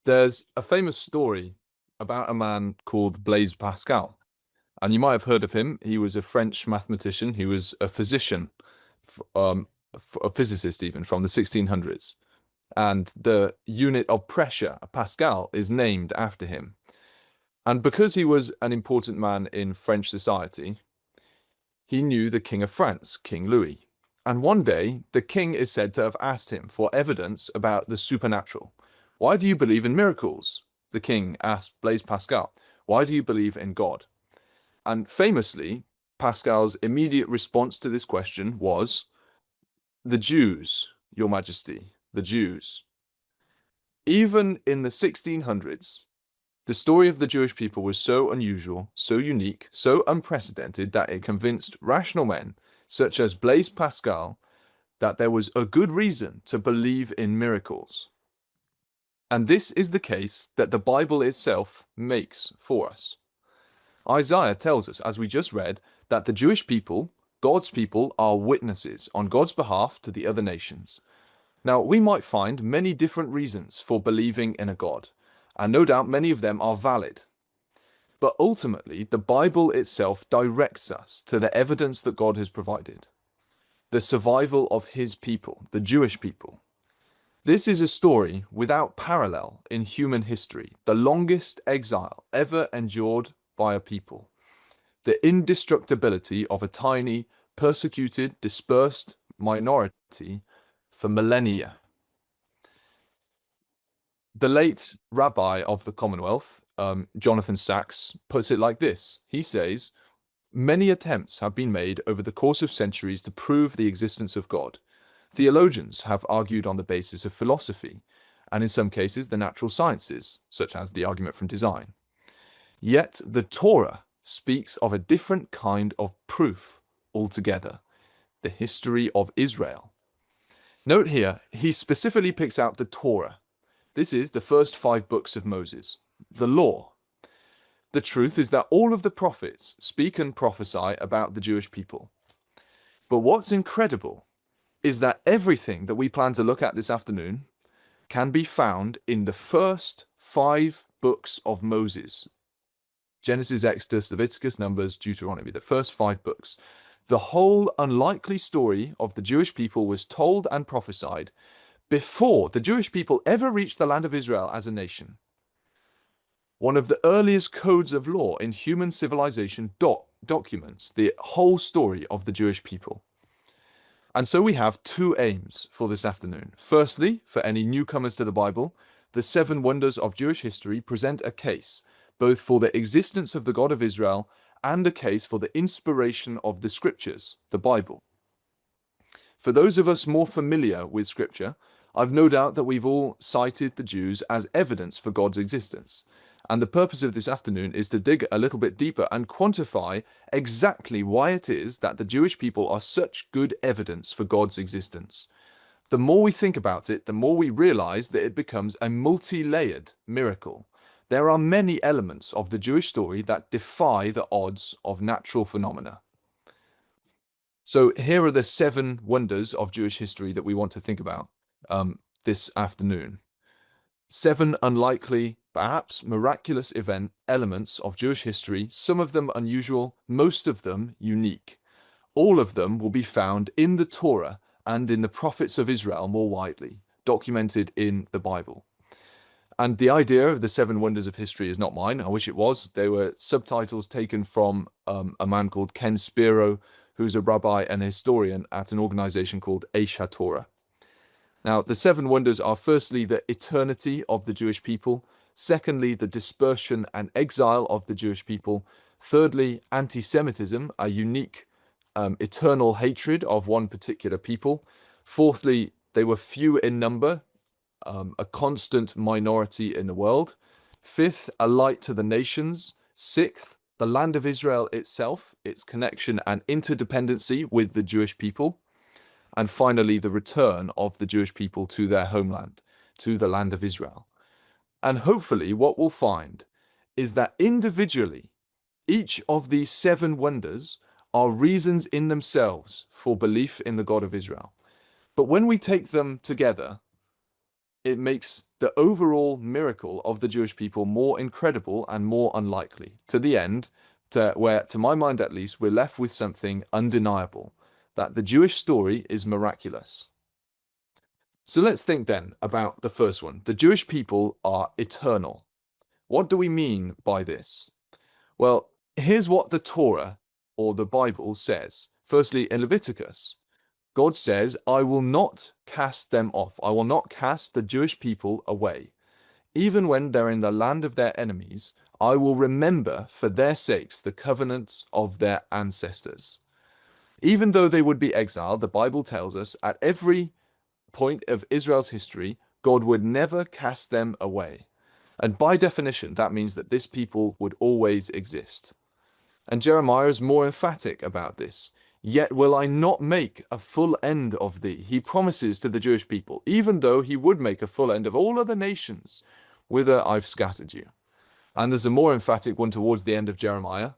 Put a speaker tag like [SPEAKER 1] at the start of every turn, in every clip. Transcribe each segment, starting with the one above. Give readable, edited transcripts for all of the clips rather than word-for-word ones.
[SPEAKER 1] There's a famous story about a man called Blaise Pascal, and you might have heard of him. He was a French mathematician. He was a physician, a physicist even from the 1600s. And the unit of pressure, Pascal, is named after him. And because he was an important man in French society, he knew the King of France, King Louis. And one day, the king is said to have asked him for evidence about the supernatural. Why do you believe in miracles? The king asked Blaise Pascal. Why do you believe in God? And famously, Pascal's immediate response to this question was, the Jews, Your Majesty, the Jews. Even in the 1600s, the story of the Jewish people was so unusual, so unique, so unprecedented that it convinced rational men, such as Blaise Pascal, that there was a good reason to believe in miracles. And this is the case that the Bible itself makes for us. Isaiah tells us, as we just read, that the Jewish people, God's people, are witnesses on God's behalf to the other nations. Now, we might find many different reasons for believing in a God, and no doubt many of them are valid. But ultimately, the Bible itself directs us to the evidence that God has provided. The survival of his people, the Jewish people. This is a story without parallel in human history, the longest exile ever endured by a people. The indestructibility of a tiny, persecuted, dispersed minority for millennia. The late rabbi of the Commonwealth, Jonathan Sacks, puts it like this. He says, many attempts have been made over the course of centuries to prove the existence of God. Theologians have argued on the basis of philosophy, and in some cases the natural sciences, such as the argument from design. Yet the Torah speaks of a different kind of proof altogether, the history of Israel. Note here, he specifically picks out the Torah. This is the first 5 books of Moses, the law. The truth is that all of the prophets speak and prophesy about the Jewish people. But what's incredible is that everything that we plan to look at this afternoon can be found in the first 5 books of Moses. Genesis, Exodus, Leviticus, Numbers, Deuteronomy, the first 5 books. The whole unlikely story of the Jewish people was told and prophesied before the Jewish people ever reached the land of Israel as a nation. One of the earliest codes of law in human civilization documents the whole story of the Jewish people. And so we have 2 aims for this afternoon. Firstly, for any newcomers to the Bible, the 7 wonders of Jewish history present a case, both for the existence of the God of Israel and a case for the inspiration of the scriptures, the Bible. For those of us more familiar with scripture, I've no doubt that we've all cited the Jews as evidence for God's existence. And the purpose of this afternoon is to dig a little bit deeper and quantify exactly why it is that the Jewish people are such good evidence for God's existence. The more we think about it, the more we realize that it becomes a multi-layered miracle. There are many elements of the Jewish story that defy the odds of natural phenomena. So here are the 7 wonders of Jewish history that we want to think about this afternoon. 7 unlikely, perhaps miraculous elements of Jewish history, some of them unusual, most of them unique. All of them will be found in the Torah and in the prophets of Israel more widely, documented in the Bible. And the idea of the 7 wonders of history is not mine. I wish it was. They were subtitles taken from a man called Ken Spiro, who's a rabbi and a historian at an organization called Aish HaTorah. Now, the 7 wonders are firstly the eternity of the Jewish people, secondly the dispersion and exile of the Jewish people, thirdly anti-Semitism, a unique eternal hatred of one particular people, fourthly they were few in number, a constant minority in the world, fifth a light to the nations, sixth the land of Israel itself, its connection and interdependency with the Jewish people, and finally, the return of the Jewish people to their homeland, to the land of Israel. And hopefully what we'll find is that individually, each of these 7 wonders are reasons in themselves for belief in the God of Israel. But when we take them together, it makes the overall miracle of the Jewish people more incredible and more unlikely, to the end to where, to my mind at least, we're left with something undeniable, that the Jewish story is miraculous. So let's think then about the first one. The Jewish people are eternal. What do we mean by this? Well, here's what the Torah or the Bible says. Firstly, in Leviticus, God says, I will not cast them off. I will not cast the Jewish people away. Even when they're in the land of their enemies, I will remember for their sakes the covenants of their ancestors. Even though they would be exiled, the Bible tells us at every point of Israel's history, God would never cast them away. And by definition, that means that this people would always exist. And Jeremiah is more emphatic about this. Yet will I not make a full end of thee, he promises to the Jewish people, even though he would make a full end of all other nations, whither I've scattered you. And there's a more emphatic one towards the end of Jeremiah.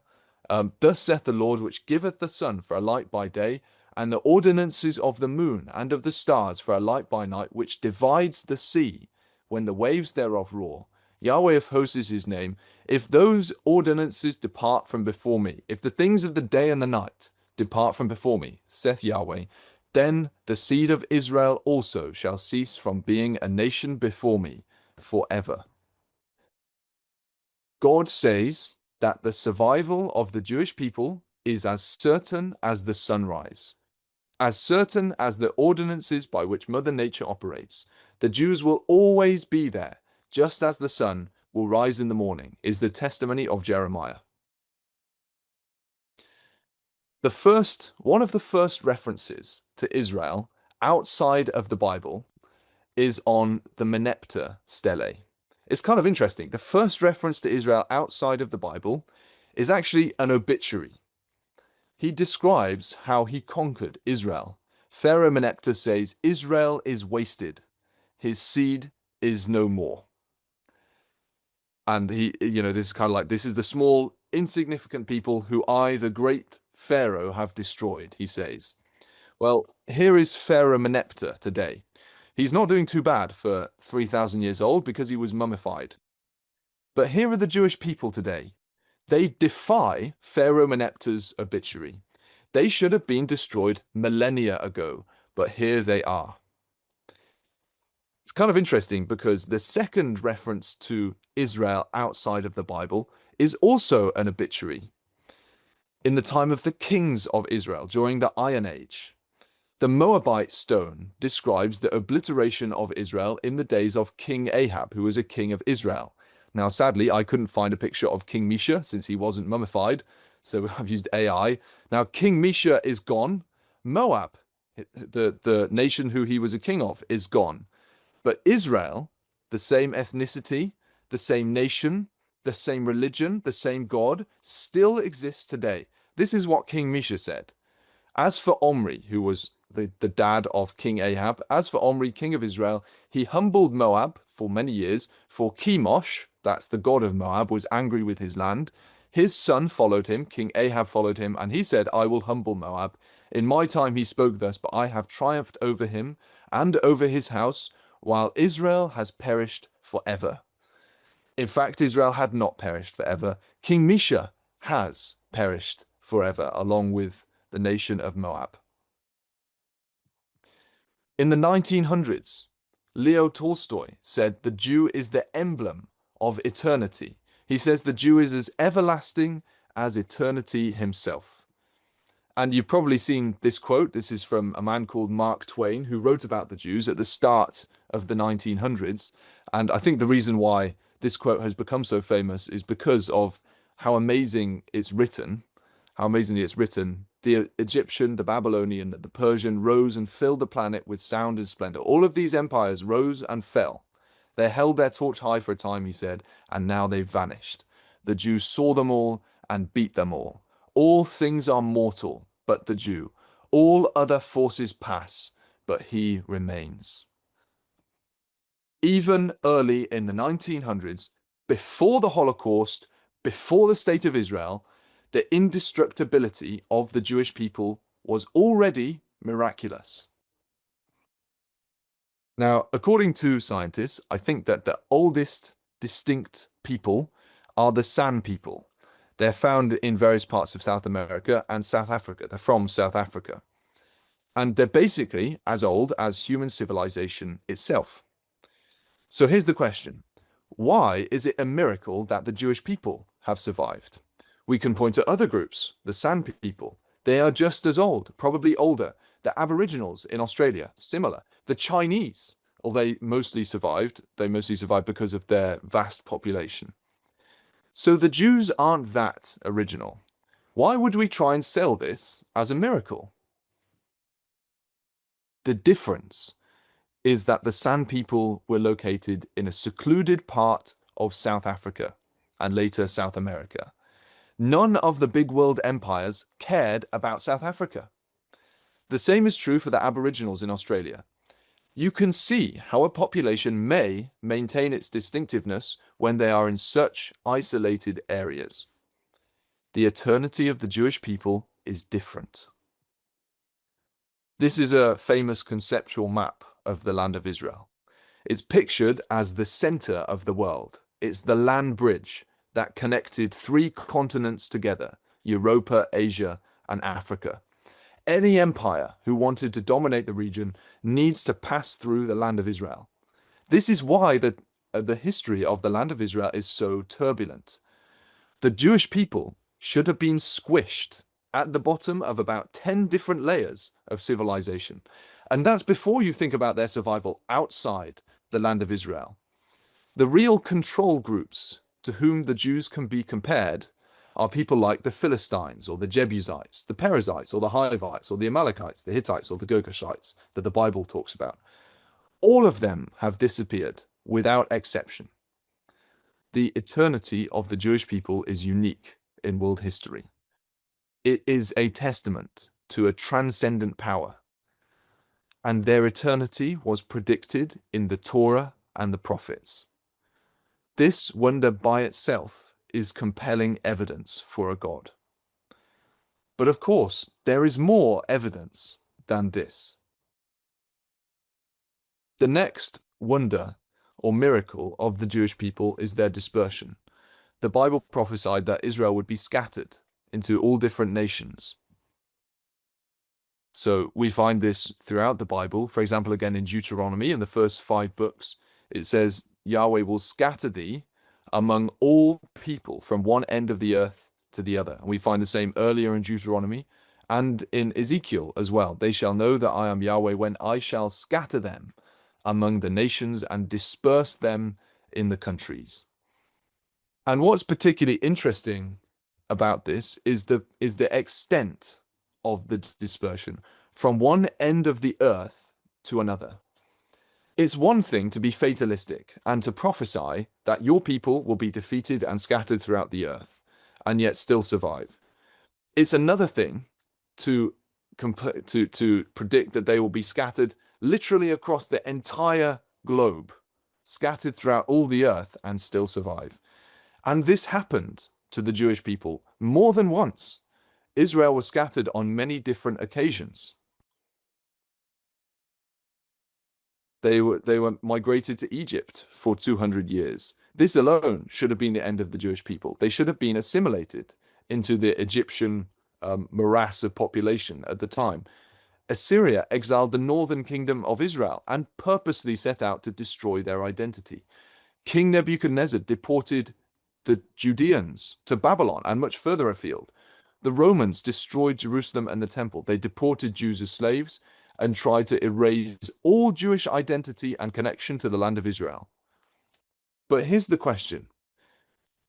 [SPEAKER 1] Thus saith the Lord, which giveth the sun for a light by day, and the ordinances of the moon and of the stars for a light by night, which divides the sea when the waves thereof roar. Yahweh of hosts is his name. If those ordinances depart from before me, if the things of the day and the night depart from before me, saith Yahweh, then the seed of Israel also shall cease from being a nation before me forever. God says that the survival of the Jewish people is as certain as the sunrise, as certain as the ordinances by which Mother Nature operates. The Jews will always be there, just as the sun will rise in the morning, is the testimony of Jeremiah. One of the first references to Israel outside of the Bible is on the Meneptah stele. It's kind of interesting. The first reference to Israel outside of the Bible is actually an obituary. He describes how he conquered Israel. Pharaoh Meneptah says, Israel is wasted. His seed is no more. And this is kind of like, this is the small, insignificant people who I, the great Pharaoh, have destroyed, he says. Well, here is Pharaoh Meneptah today. He's not doing too bad for 3,000 years old because he was mummified. But here are the Jewish people today. They defy Pharaoh Meneptah's obituary. They should have been destroyed millennia ago, but here they are. It's kind of interesting because the second reference to Israel outside of the Bible is also an obituary. In the time of the kings of Israel during the Iron Age, the Moabite stone describes the obliteration of Israel in the days of King Ahab, who was a king of Israel. Now, sadly, I couldn't find a picture of King Mesha since he wasn't mummified, so I've used AI. Now, King Mesha is gone. Moab, the nation who he was a king of, is gone. But Israel, the same ethnicity, the same nation, the same religion, the same God, still exists today. This is what King Mesha said. As for Omri, who was the dad of King Ahab, as for Omri, king of Israel, he humbled Moab for many years, for Chemosh, that's the god of Moab, was angry with his land. His son followed him, King Ahab followed him, and he said, I will humble Moab. In my time he spoke thus, but I have triumphed over him and over his house, while Israel has perished forever. In fact, Israel had not perished forever. King Mesha has perished forever, along with the nation of Moab. In the 1900s, Leo Tolstoy said the Jew is the emblem of eternity. He says the Jew is as everlasting as eternity himself. And you've probably seen this quote. This is from a man called Mark Twain, who wrote about the Jews at the start of the 1900s. And I think the reason why this quote has become so famous is because of how amazing it's written, how amazingly it's written. The Egyptian, the Babylonian, the Persian rose and filled the planet with sound and splendor. All of these empires rose and fell. They held their torch high for a time, he said, and now they've vanished. The Jews saw them all and beat them all. All things are mortal, but the Jew. All other forces pass, but he remains. Even early in the 1900s, before the Holocaust, before the State of Israel, the indestructibility of the Jewish people was already miraculous. Now, according to scientists, I think that the oldest distinct people are the San people. They're found in various parts of South America and South Africa. They're from South Africa. And they're basically as old as human civilization itself. So here's the question. Why is it a miracle that the Jewish people have survived? We can point to other groups, the San people. They are just as old, probably older. The Aboriginals in Australia, similar. The Chinese, although they mostly survived because of their vast population. So the Jews aren't that original. Why would we try and sell this as a miracle? The difference is that the San people were located in a secluded part of South Africa and later South America. None of the big world empires cared about South Africa. The same is true for the Aboriginals in Australia. You can see how a population may maintain its distinctiveness when they are in such isolated areas. The eternity of the Jewish people is different. This is a famous conceptual map of the land of Israel. It's pictured as the center of the world. It's the land bridge that connected three continents together, Europa, Asia, and Africa. Any empire who wanted to dominate the region needs to pass through the land of Israel. This is why the history of the land of Israel is so turbulent. The Jewish people should have been squished at the bottom of about 10 different layers of civilization. And that's before you think about their survival outside the land of Israel. The real control groups to whom the Jews can be compared are people like the Philistines or the Jebusites, the Perizzites or the Hivites or the Amalekites, the Hittites or the Girgashites that the Bible talks about. All of them have disappeared without exception. The eternity of the Jewish people is unique in world history. It is a testament to a transcendent power, and their eternity was predicted in the Torah and the prophets. This wonder by itself is compelling evidence for a God. But of course, there is more evidence than this. The next wonder or miracle of the Jewish people is their dispersion. The Bible prophesied that Israel would be scattered into all different nations. So we find this throughout the Bible. For example, again in Deuteronomy, in the first 5 books, it says, Yahweh will scatter thee among all people from one end of the earth to the other. And we find the same earlier in Deuteronomy and in Ezekiel as well. They shall know that I am Yahweh when I shall scatter them among the nations and disperse them in the countries. And what's particularly interesting about this is the extent of the dispersion from one end of the earth to another. It's one thing to be fatalistic and to prophesy that your people will be defeated and scattered throughout the earth and yet still survive. It's another thing to predict that they will be scattered literally across the entire globe, scattered throughout all the earth and still survive. And this happened to the Jewish people more than once. Israel was scattered on many different occasions. They were migrated to Egypt for 200 years. This alone should have been the end of the Jewish people. They should have been assimilated into the Egyptian morass of population at the time. Assyria exiled the northern kingdom of Israel and purposely set out to destroy their identity. King Nebuchadnezzar deported the Judeans to Babylon and much further afield. The Romans destroyed Jerusalem and the temple. They deported Jews as slaves and tried to erase all Jewish identity and connection to the land of Israel. But here's the question.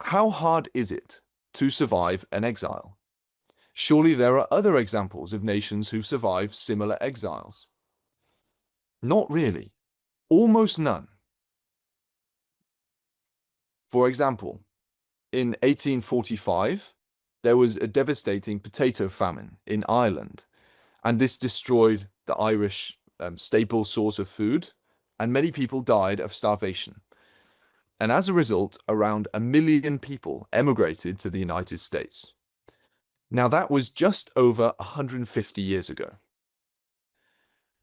[SPEAKER 1] How hard is it to survive an exile? Surely there are other examples of nations who survived similar exiles. Not really. Almost none. For example, in 1845, there was a devastating potato famine in Ireland, and this destroyed the Irish staple source of food, and many people died of starvation. And as a result, around 1 million people emigrated to the United States. Now that was just over 150 years ago.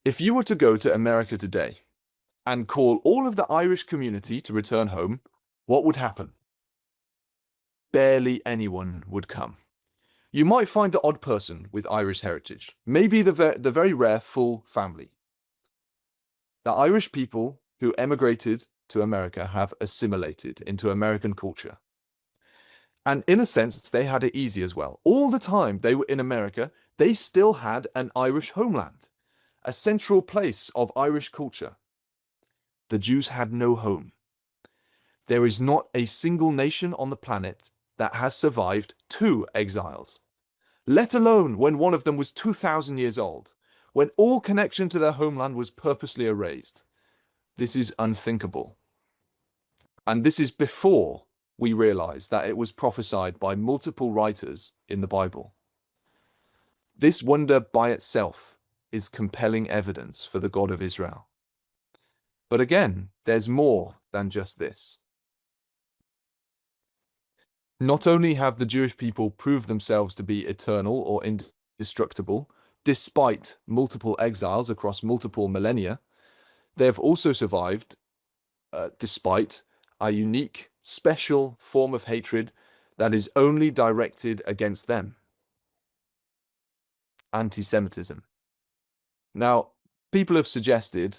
[SPEAKER 1] If you were to go to America today and call all of the Irish community to return home, what would happen? Barely anyone would come. You might find the odd person with Irish heritage, maybe the very rare full family. The Irish people who emigrated to America have assimilated into American culture. And in a sense, they had it easy as well. All the time they were in America, they still had an Irish homeland, a central place of Irish culture. The Jews had no home. There is not a single nation on the planet that has survived 2 exiles, let alone when one of them was 2,000 years old, when all connection to their homeland was purposely erased. This is unthinkable. And this is before we realize that it was prophesied by multiple writers in the Bible. This wonder by itself is compelling evidence for the God of Israel. But again, there's more than just this. Not only have the Jewish people proved themselves to be eternal or indestructible, despite multiple exiles across multiple millennia, they have also survived despite a unique, special form of hatred that is only directed against them. Anti-Semitism. Now, people have suggested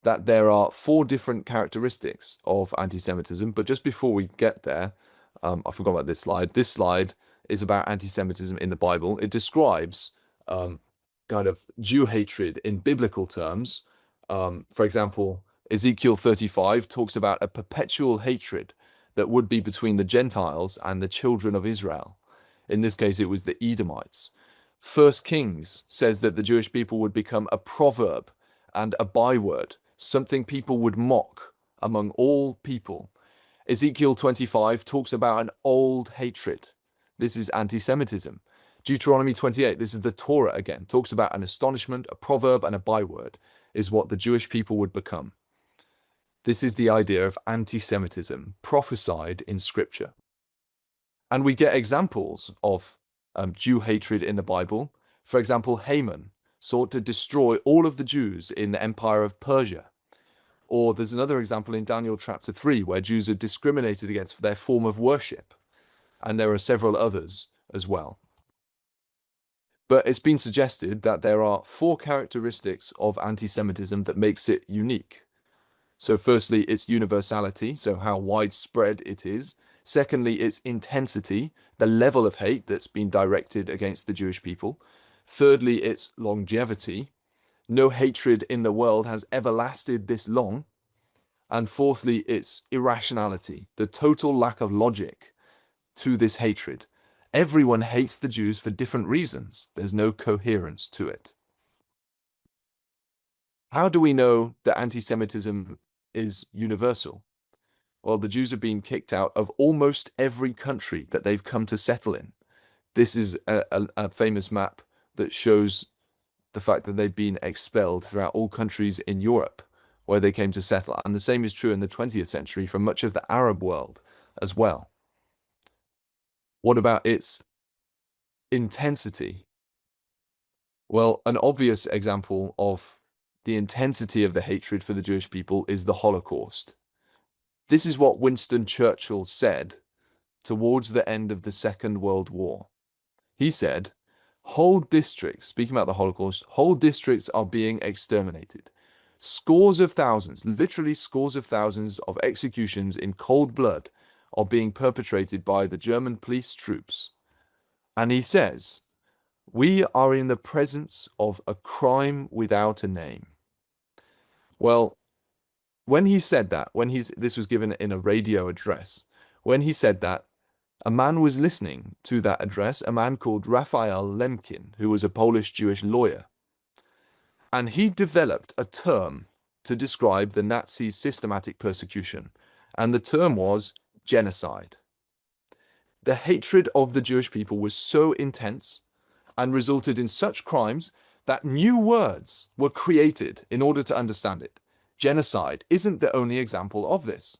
[SPEAKER 1] that there are 4 different characteristics of anti-Semitism, but just before we get there, I forgot about this slide. This slide is about anti-Semitism in the Bible. It describes kind of Jew hatred in biblical terms. For example, Ezekiel 35 talks about a perpetual hatred that would be between the Gentiles and the children of Israel. In this case, it was the Edomites. 1 Kings says that the Jewish people would become a proverb and a byword, something people would mock among all people. Ezekiel 25 talks about an old hatred. This is anti-Semitism. Deuteronomy 28, this is the Torah again, talks about an astonishment, a proverb, and a byword, is what the Jewish people would become. This is the idea of anti-Semitism prophesied in Scripture. And we get examples of Jew hatred in the Bible. For example, Haman sought to destroy all of the Jews in the Empire of Persia. Or there's another example in Daniel chapter 3 where Jews are discriminated against for their form of worship. And there are several others as well. But it's been suggested that there are 4 characteristics of anti-Semitism that makes it unique. So firstly, its universality, so how widespread it is. Secondly, its intensity, the level of hate that's been directed against the Jewish people. Thirdly, its longevity. No hatred in the world has ever lasted this long. And fourthly, its irrationality, the total lack of logic to this hatred. Everyone hates the Jews for different reasons. There's no coherence to it. How do we know that anti-Semitism is universal? Well, the Jews have been kicked out of almost every country that they've come to settle in. This is a famous map that shows the fact that they've been expelled throughout all countries in Europe where they came to settle. And the same is true in the 20th century from much of the Arab world as well. What about its intensity? Well, an obvious example of the intensity of the hatred for the Jewish people is the Holocaust. This is what Winston Churchill said towards the end of the Second World War. He said, whole districts, speaking about the Holocaust, whole districts are being exterminated. Scores of thousands, literally scores of thousands of executions in cold blood are being perpetrated by the German police troops. And he says, we are in the presence of a crime without a name. Well, when he said that, this was given in a radio address, when he said that, a man was listening to that address, a man called Raphael Lemkin, who was a Polish Jewish lawyer. And he developed a term to describe the Nazi systematic persecution, and the term was genocide. The hatred of the Jewish people was so intense and resulted in such crimes that new words were created in order to understand it. Genocide isn't the only example of this.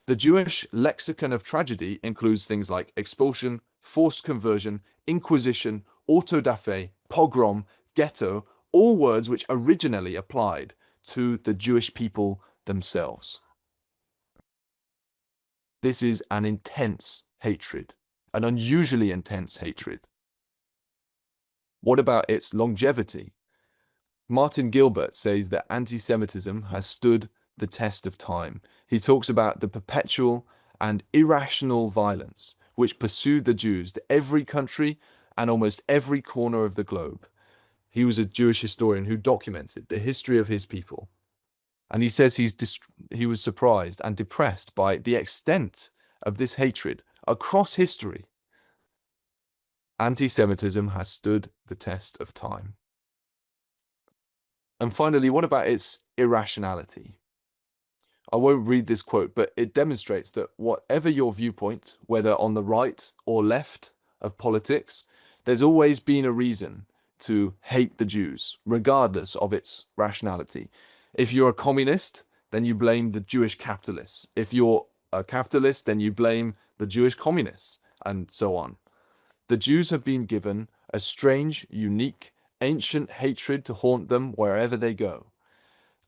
[SPEAKER 1] The Jewish lexicon of tragedy includes things like expulsion, forced conversion, inquisition, autodafé, pogrom, ghetto, all words which originally applied to the Jewish people themselves. This is an intense hatred, an unusually intense hatred. What about its longevity? Martin Gilbert says that anti-Semitism has stood the test of time. He talks about the perpetual and irrational violence which pursued the Jews to every country and almost every corner of the globe. He was a Jewish historian who documented the history of his people. And he says he was surprised and depressed by the extent of this hatred across history. Anti-Semitism has stood the test of time. And finally, what about its irrationality? I won't read this quote, but it demonstrates that whatever your viewpoint, whether on the right or left of politics, there's always been a reason to hate the Jews, regardless of its rationality. If you're a communist, then you blame the Jewish capitalists. If you're a capitalist, then you blame the Jewish communists, and so on. The Jews have been given a strange, unique, ancient hatred to haunt them wherever they go,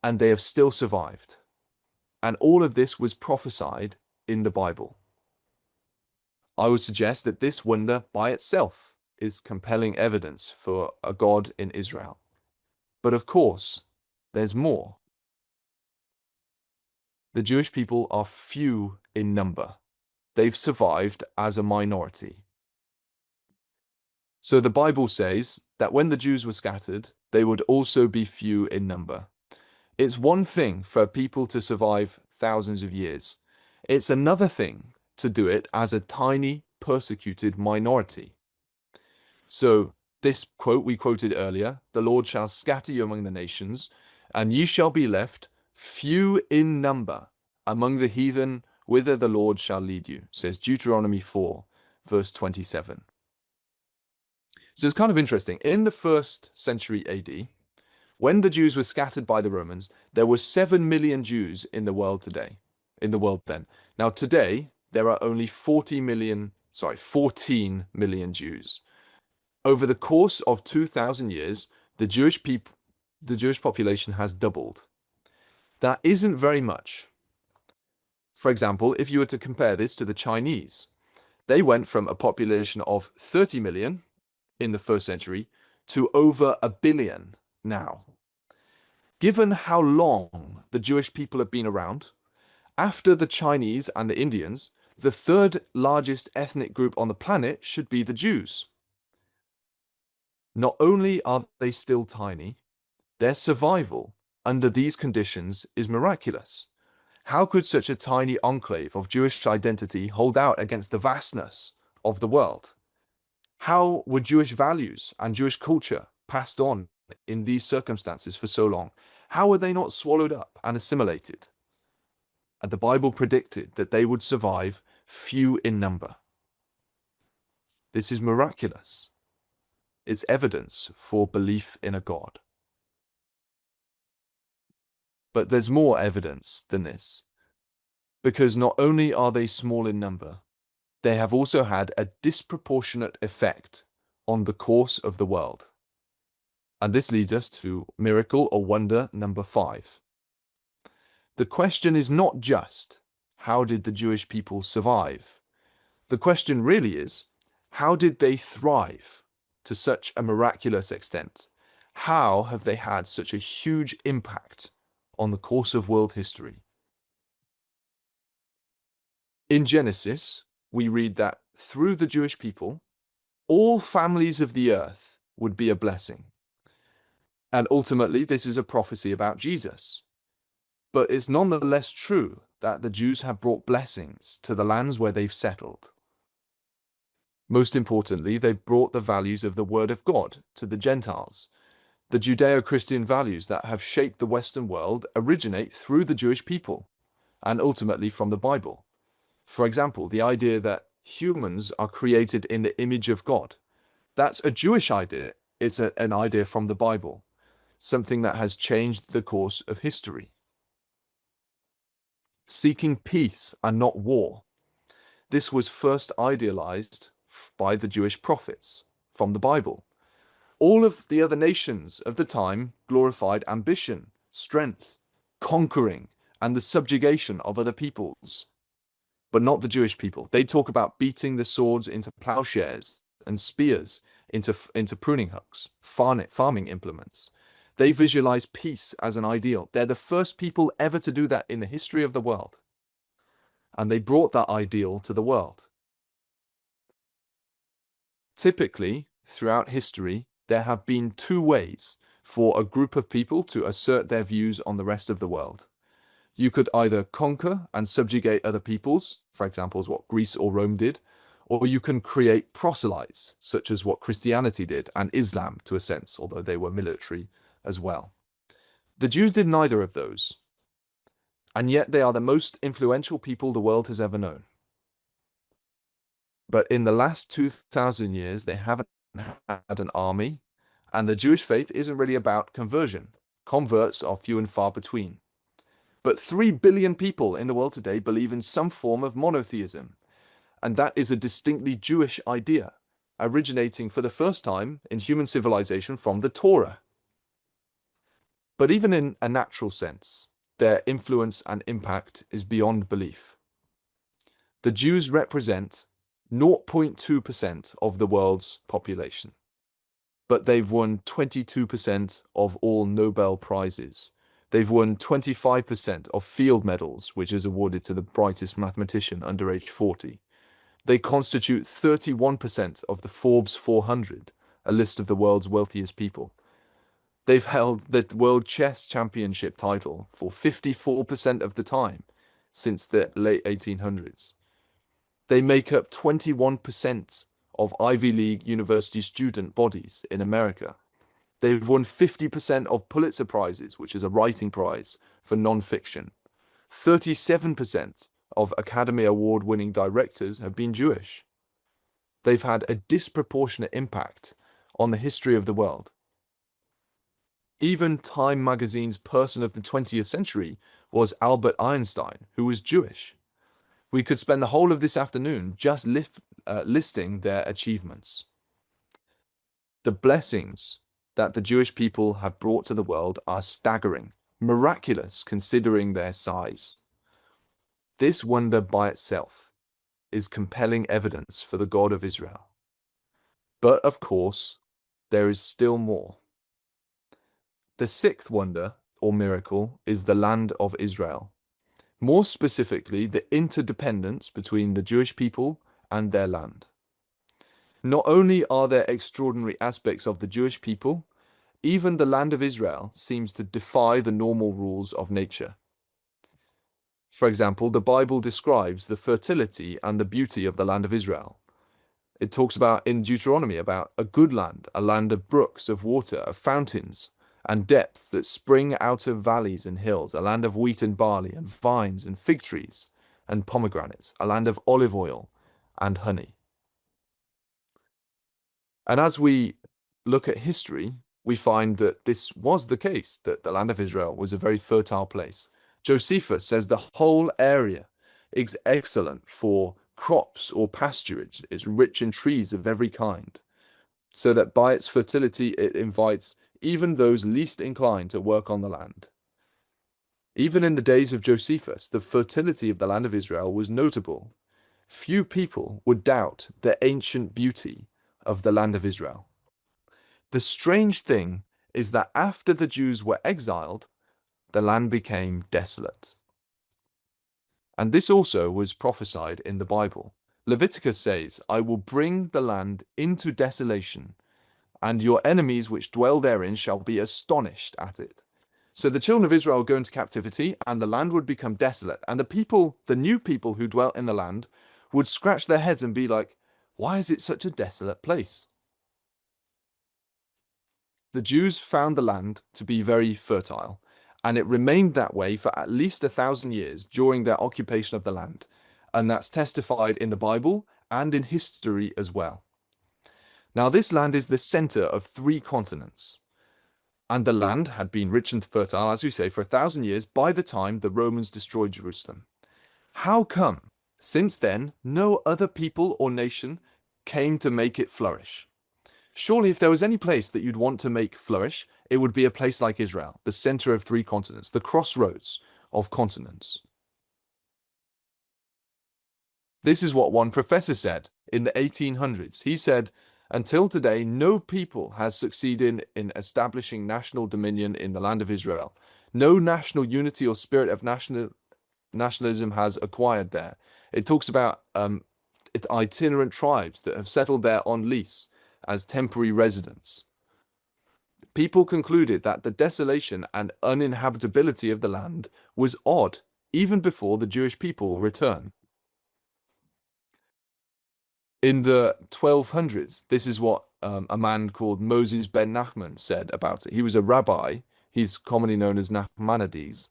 [SPEAKER 1] and they have still survived. And all of this was prophesied in the Bible. I would suggest that this wonder by itself is compelling evidence for a God in Israel. But of course, there's more. The Jewish people are few in number. They've survived as a minority. So the Bible says that when the Jews were scattered, they would also be few in number. It's one thing for people to survive thousands of years. It's another thing to do it as a tiny, persecuted minority. So this quote we quoted earlier, the Lord shall scatter you among the nations, and ye shall be left few in number among the heathen, whither the Lord shall lead you, says Deuteronomy 4, verse 27. So it's kind of interesting. In the 1st century AD, when the Jews were scattered by the Romans, there were 7 million Jews in the world then. Now today, there are only 14 million Jews. Over the course of 2,000 years, the Jewish population has doubled. That isn't very much. For example, if you were to compare this to the Chinese, they went from a population of 30 million in the 1st century to over 1 billion now. Given how long the Jewish people have been around, after the Chinese and the Indians, the 3rd largest ethnic group on the planet should be the Jews. Not only are they still tiny, their survival under these conditions is miraculous. How could such a tiny enclave of Jewish identity hold out against the vastness of the world? How were Jewish values and Jewish culture passed on in these circumstances for so long? How were they not swallowed up and assimilated? And the Bible predicted that they would survive few in number. This is miraculous. It's evidence for belief in a God. But there's more evidence than this. Because not only are they small in number, they have also had a disproportionate effect on the course of the world. And this leads us to miracle or wonder number 5. The question is not just, how did the Jewish people survive? The question really is, how did they thrive to such a miraculous extent? How have they had such a huge impact on the course of world history? In Genesis, we read that through the Jewish people, all families of the earth would be a blessing. And ultimately, this is a prophecy about Jesus. But it's nonetheless true that the Jews have brought blessings to the lands where they've settled. Most importantly, they brought the values of the Word of God to the Gentiles. The Judeo-Christian values that have shaped the Western world originate through the Jewish people, and ultimately from the Bible. For example, the idea that humans are created in the image of God. That's a Jewish idea. It's an idea from the Bible, something that has changed the course of history. Seeking peace and not war. This was first idealized by the Jewish prophets from the Bible. All of the other nations of the time glorified ambition, strength, conquering, and the subjugation of other peoples, but not the Jewish people. They talk about beating the swords into plowshares and spears into pruning hooks, farming implements. They visualize peace as an ideal. They're the first people ever to do that in the history of the world. And they brought that ideal to the world. Typically, throughout history, there have been two ways for a group of people to assert their views on the rest of the world. You could either conquer and subjugate other peoples, for example, as what Greece or Rome did, or you can create proselytes, such as what Christianity did, and Islam to a sense, although they were military as well. The Jews did neither of those, and yet they are the most influential people the world has ever known. But in the last 2,000 years, they haven't had an army, and the Jewish faith isn't really about conversion. Converts are few and far between. But 3 billion people in the world today believe in some form of monotheism, and that is a distinctly Jewish idea, originating for the first time in human civilization from the Torah. But even in a natural sense, their influence and impact is beyond belief. The Jews represent 0.2% of the world's population, but they've won 22% of all Nobel Prizes. They've won 25% of field medals, which is awarded to the brightest mathematician under age 40. They constitute 31% of the Forbes 400, a list of the world's wealthiest people. They've held the World Chess Championship title for 54% of the time since the late 1800s. They make up 21% of Ivy League university student bodies in America. They've won 50% of Pulitzer Prizes, which is a writing prize for nonfiction. 37% of Academy Award-winning directors have been Jewish. They've had a disproportionate impact on the history of the world. Even Time magazine's person of the 20th century was Albert Einstein, who was Jewish. We could spend the whole of this afternoon just listing their achievements. The blessings that the Jewish people have brought to the world are staggering, miraculous considering their size. This wonder by itself is compelling evidence for the God of Israel. But of course, there is still more. The sixth wonder, or miracle, is the land of Israel. More specifically, the interdependence between the Jewish people and their land. Not only are there extraordinary aspects of the Jewish people, even the land of Israel seems to defy the normal rules of nature. For example, the Bible describes the fertility and the beauty of the land of Israel. It talks about, in Deuteronomy, about a good land, a land of brooks, of water, of fountains, and depths that spring out of valleys and hills, a land of wheat and barley, and vines and fig trees, and pomegranates, a land of olive oil and honey. And as we look at history, we find that this was the case, that the land of Israel was a very fertile place. Josephus says the whole area is excellent for crops or pasturage. It's rich in trees of every kind, so that by its fertility it invites even those least inclined to work on the land. Even in the days of Josephus, the fertility of the land of Israel was notable. Few people would doubt the ancient beauty of the land of Israel. The strange thing is that after the Jews were exiled, the land became desolate. And this also was prophesied in the Bible. Leviticus says, "I will bring the land into desolation, and your enemies which dwell therein shall be astonished at it." So the children of Israel go into captivity, and the land would become desolate. And the new people who dwelt in the land, would scratch their heads and be like, why is it such a desolate place? The Jews found the land to be very fertile, and it remained that way for at least 1,000 years during their occupation of the land. And that's testified in the Bible and in history as well. Now, this land is the center of 3 continents. And the land had been rich and fertile, as we say, for 1,000 years by the time the Romans destroyed Jerusalem. How come, since then, no other people or nation came to make it flourish? Surely, if there was any place that you'd want to make flourish, it would be a place like Israel, the center of 3 continents, the crossroads of continents. This is what one professor said in the 1800s. He said, until today, no people has succeeded in establishing national dominion in the land of Israel. No national unity or spirit of nationalism has acquired there. It talks about itinerant tribes that have settled there on lease as temporary residents. People concluded that the desolation and uninhabitability of the land was odd even before the Jewish people returned. In the 1200s, this is what a man called Moses ben Nachman said about it. He was a rabbi. He's commonly known as Nachmanides.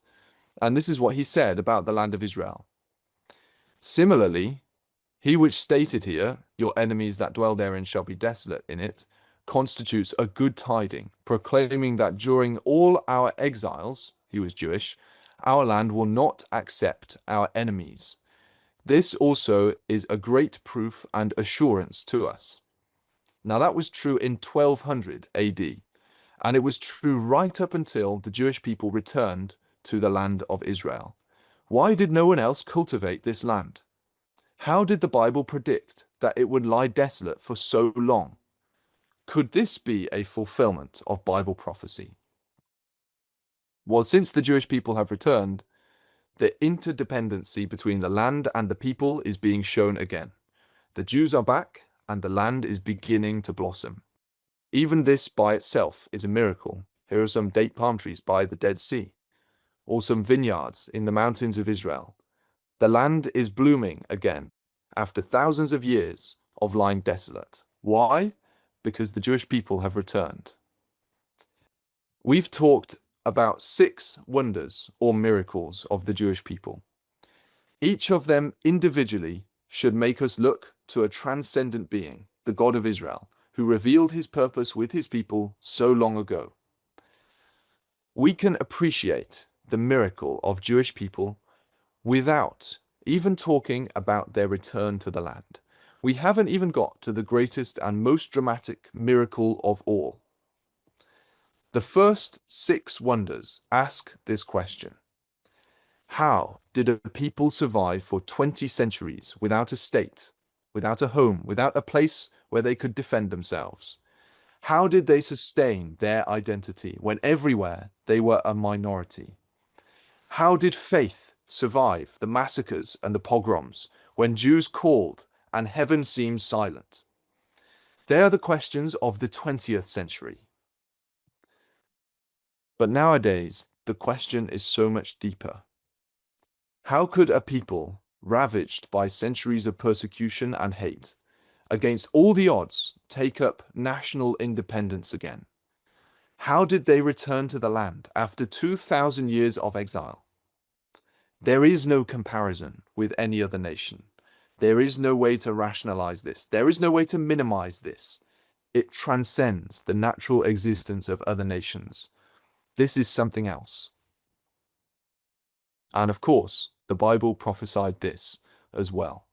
[SPEAKER 1] And this is what he said about the land of Israel. Similarly, he which stated here, your enemies that dwell therein shall be desolate in it, constitutes a good tiding, proclaiming that during all our exiles, he was Jewish, our land will not accept our enemies. This also is a great proof and assurance to us. Now that was true in 1200 AD, and it was true right up until the Jewish people returned to the land of Israel. Why did no one else cultivate this land? How did the Bible predict that it would lie desolate for so long? Could this be a fulfillment of Bible prophecy? Well, since the Jewish people have returned, the interdependency between the land and the people is being shown again. The Jews are back, and the land is beginning to blossom. Even this by itself is a miracle. Here are some date palm trees by the Dead Sea, or some vineyards in the mountains of Israel. The land is blooming again, after thousands of years of lying desolate. Why? Because the Jewish people have returned. We've talked about 6 wonders or miracles of the Jewish people. Each of them individually should make us look to a transcendent being, the God of Israel, who revealed his purpose with his people so long ago. We can appreciate the miracle of Jewish people without even talking about their return to the land. We haven't even got to the greatest and most dramatic miracle of all. The first 6 wonders ask this question: how did a people survive for 20 centuries without a state, without a home, without a place where they could defend themselves? How did they sustain their identity when everywhere they were a minority? How did faith survive the massacres and the pogroms when Jews called and heaven seemed silent? They are the questions of the 20th century. But nowadays, the question is so much deeper. How could a people ravaged by centuries of persecution and hate, against all the odds, take up national independence again? How did they return to the land after 2,000 years of exile? There is no comparison with any other nation. There is no way to rationalize this. There is no way to minimize this. It transcends the natural existence of other nations. This is something else. And of course, the Bible prophesied this as well.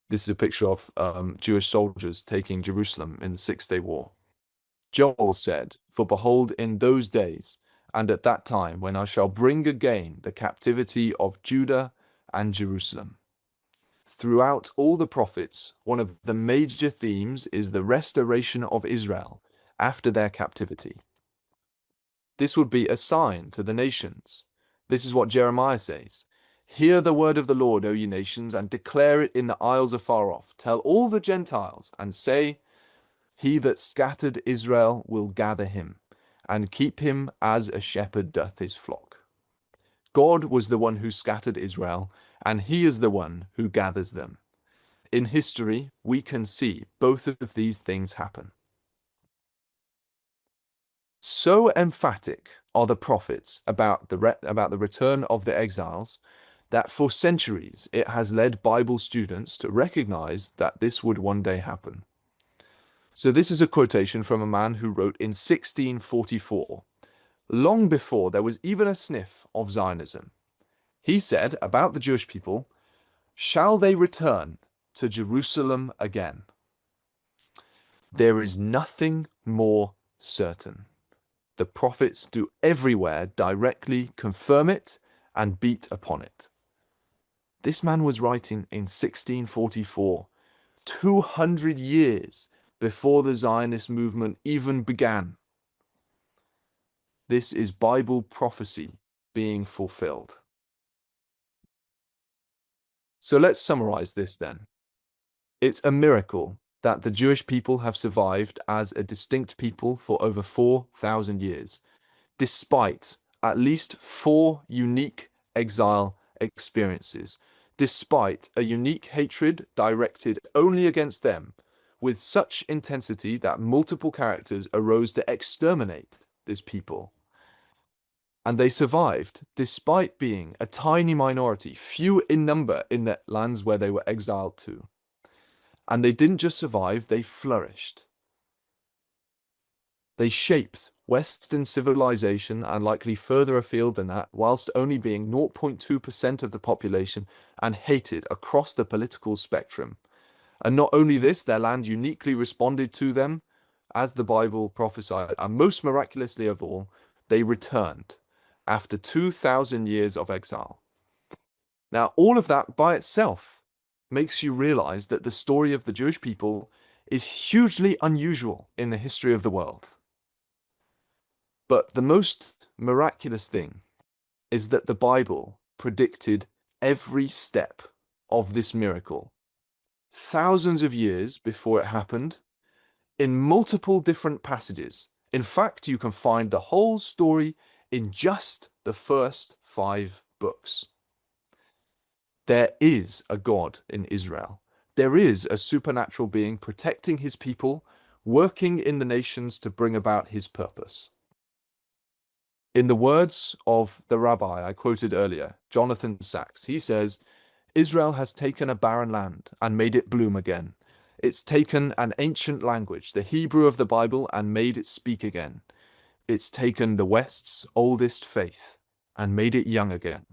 [SPEAKER 1] This is a picture of Jewish soldiers taking Jerusalem in the 6-day war. Joel said, "For behold, in those days, and at that time, when I shall bring again the captivity of Judah and Jerusalem." Throughout all the prophets, one of the major themes is the restoration of Israel after their captivity. This would be a sign to the nations. This is what Jeremiah says: "Hear the word of the Lord, O ye nations, and declare it in the isles afar off. Tell all the Gentiles, and say, He that scattered Israel will gather him, and keep him as a shepherd doth his flock." God was the one who scattered Israel, and he is the one who gathers them. In history, we can see both of these things happen. So emphatic are the prophets about the return of the exiles that for centuries it has led Bible students to recognize that this would one day happen. So this is a quotation from a man who wrote in 1644, long before there was even a sniff of Zionism. He said about the Jewish people, "Shall they return to Jerusalem again?" There is nothing more certain. The prophets do everywhere directly confirm it and beat upon it. This man was writing in 1644, 200 years before the Zionist movement even began. This is Bible prophecy being fulfilled. So let's summarize this then. It's a miracle that the Jewish people have survived as a distinct people for over 4,000 years, despite at least 4 unique exile experiences, despite a unique hatred directed only against them, with such intensity that multiple characters arose to exterminate this people. And they survived despite being a tiny minority, few in number in the lands where they were exiled to. And they didn't just survive, they flourished. They shaped Western civilization and likely further afield than that, whilst only being 0.2% of the population and hated across the political spectrum. And not only this, their land uniquely responded to them, as the Bible prophesied, and most miraculously of all, they returned after 2,000 years of exile. Now, all of that by itself makes you realize that the story of the Jewish people is hugely unusual in the history of the world. But the most miraculous thing is that the Bible predicted every step of this miracle, thousands of years before it happened, in multiple different passages. In fact, you can find the whole story in just the first 5 books. There is a God in Israel. There is a supernatural being protecting his people, working in the nations to bring about his purpose. In the words of the rabbi I quoted earlier, Jonathan Sacks, he says, Israel has taken a barren land and made it bloom again. It's taken an ancient language, the Hebrew of the Bible, and made it speak again. It's taken the West's oldest faith and made it young again.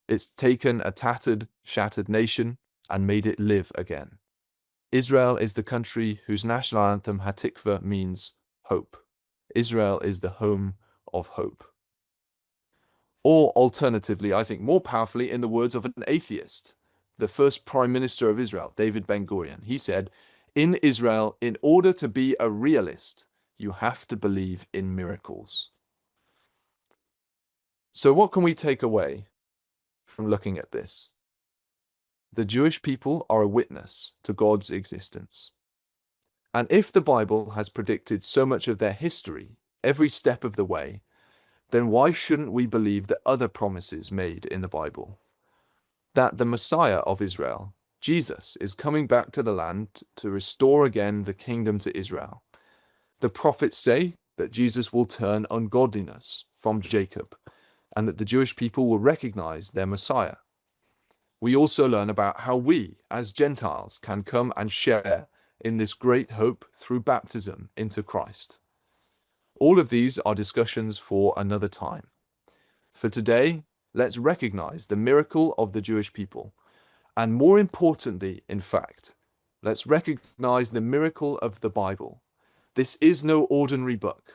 [SPEAKER 1] It's taken a tattered, shattered nation and made it live again. Israel is the country whose national anthem, Hatikva, means hope. Israel is the home of hope. Or alternatively, I think more powerfully, in the words of an atheist, the first Prime Minister of Israel, David Ben-Gurion, he said, in Israel, in order to be a realist, you have to believe in miracles. So what can we take away from looking at this? The Jewish people are a witness to God's existence. And if the Bible has predicted so much of their history, every step of the way, then why shouldn't we believe the other promises made in the Bible? That the Messiah of Israel, Jesus, is coming back to the land to restore again the kingdom to Israel. The prophets say that Jesus will turn ungodliness from Jacob, and that the Jewish people will recognize their Messiah. We also learn about how we, as Gentiles, can come and share in this great hope through baptism into Christ. All of these are discussions for another time. For today, let's recognize the miracle of the Jewish people. And more importantly, in fact, let's recognize the miracle of the Bible. This is no ordinary book.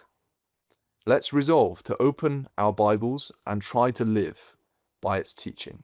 [SPEAKER 1] Let's resolve to open our Bibles and try to live by its teaching.